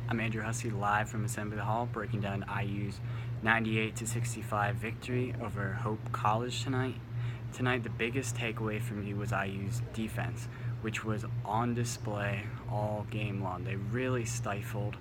I'm Andrew Hussey, live from Assembly Hall, breaking down IU's 98-65 victory over Hope College tonight. Tonight, the biggest takeaway for me was IU's defense, which was on display all game long. They really stifled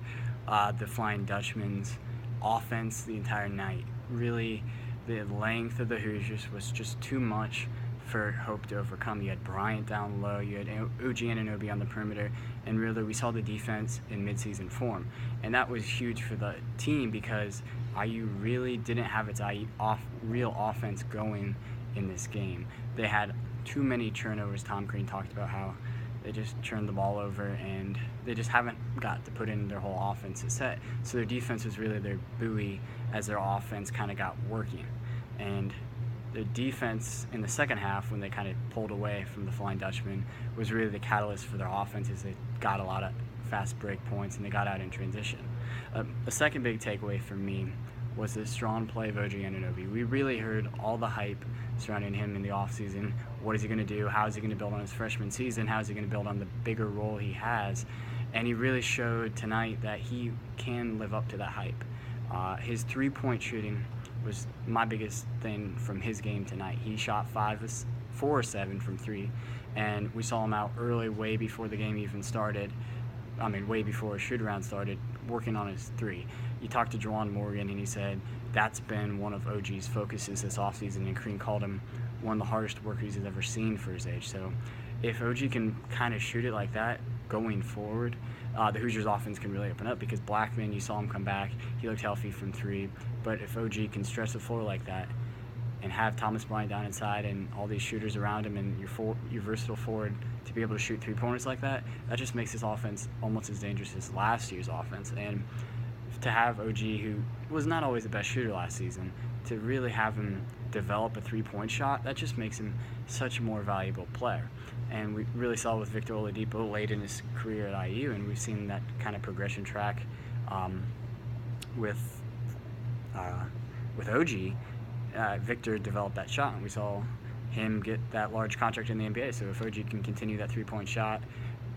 the Flying Dutchman's offense the entire night. Really, the length of the Hoosiers was just too much for Hope to overcome. You had Bryant down low, you had OG Anunoby on the perimeter, and really we saw the defense in midseason form. And that was huge for the team because IU really didn't have its real offense going in this game. They had too many turnovers. Tom Crean talked about how they just turned the ball over and they just haven't got to put in their whole offensive set. So their defense was really their buoy as their offense kind of got working. And the defense in the second half, when they kind of pulled away from the Flying Dutchman, was really the catalyst for their offense as they got a lot of fast break points and they got out in transition. The second big takeaway for me was the strong play of OG Anunoby. We really heard all the hype surrounding him in the offseason. What is he going to do? How is he going to build on his freshman season? How is he going to build on the bigger role he has? And he really showed tonight that he can live up to that hype. His three-point shooting was my biggest thing from his game tonight. He shot 4 or 7 from 3, and we saw him out early, way before the game even started. Way before shoot-around started, working on his 3. You talked to Juwan Morgan, and he said that's been one of OG's focuses this offseason, and Crean called him one of the hardest workers he's ever seen for his age. So if OG can kind of shoot it like that going forward, the Hoosiers offense can really open up because Blackman, you saw him come back, he looked healthy from 3, but if OG can stretch the floor like that and have Thomas Bryant down inside and all these shooters around him and your versatile forward to be able to shoot three-pointers like that, that just makes his offense almost as dangerous as last year's offense. And to have OG, who was not always the best shooter last season, to really have him develop a three-point shot, that just makes him such a more valuable player. And we really saw with Victor Oladipo late in his career at IU, and we've seen that kind of progression track with OG. Victor developed that shot, and we saw him get that large contract in the NBA. So if OG can continue that three-point shot,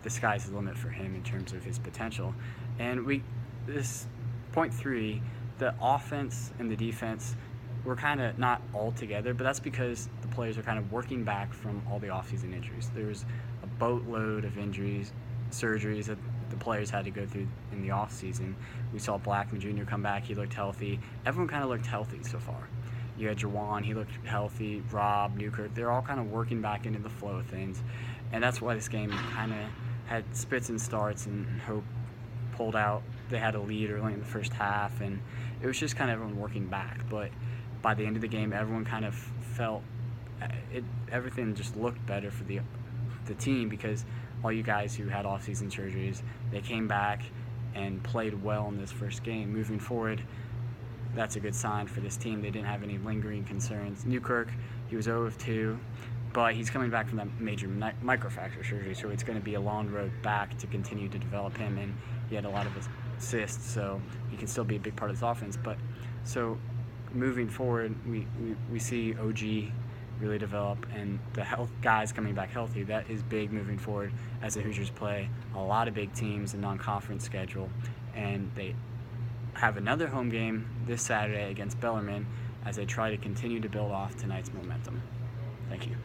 the sky's the limit for him in terms of his potential. And this point 3, the offense and the defense were kind of not all together, but that's because the players are kind of working back from all the offseason injuries. There was a boatload of injuries, surgeries that the players had to go through in the offseason. We saw Blackman Jr. come back. He looked healthy. Everyone kind of looked healthy so far. You had Juwan, he looked healthy. Rob, Newkirk, they're all kind of working back into the flow of things. And that's why this game kind of had spits and starts, and Hope pulled out. They had a lead early in the first half, and it was just kind of everyone working back. But by the end of the game, everyone kind of felt everything just looked better for the team because all you guys who had off-season surgeries, they came back and played well in this first game. Moving forward, that's a good sign for this team. They didn't have any lingering concerns. Newkirk, he was 0 of 2, but he's coming back from that major microfracture surgery, so it's going to be a long road back to continue to develop him, and he had a lot of assists, so he can still be a big part of this offense. But so moving forward, we see OG really develop, and the guys coming back healthy. That is big moving forward as the Hoosiers play a lot of big teams in non-conference schedule, and they have another home game this Saturday against Bellarmine as they try to continue to build off tonight's momentum. Thank you.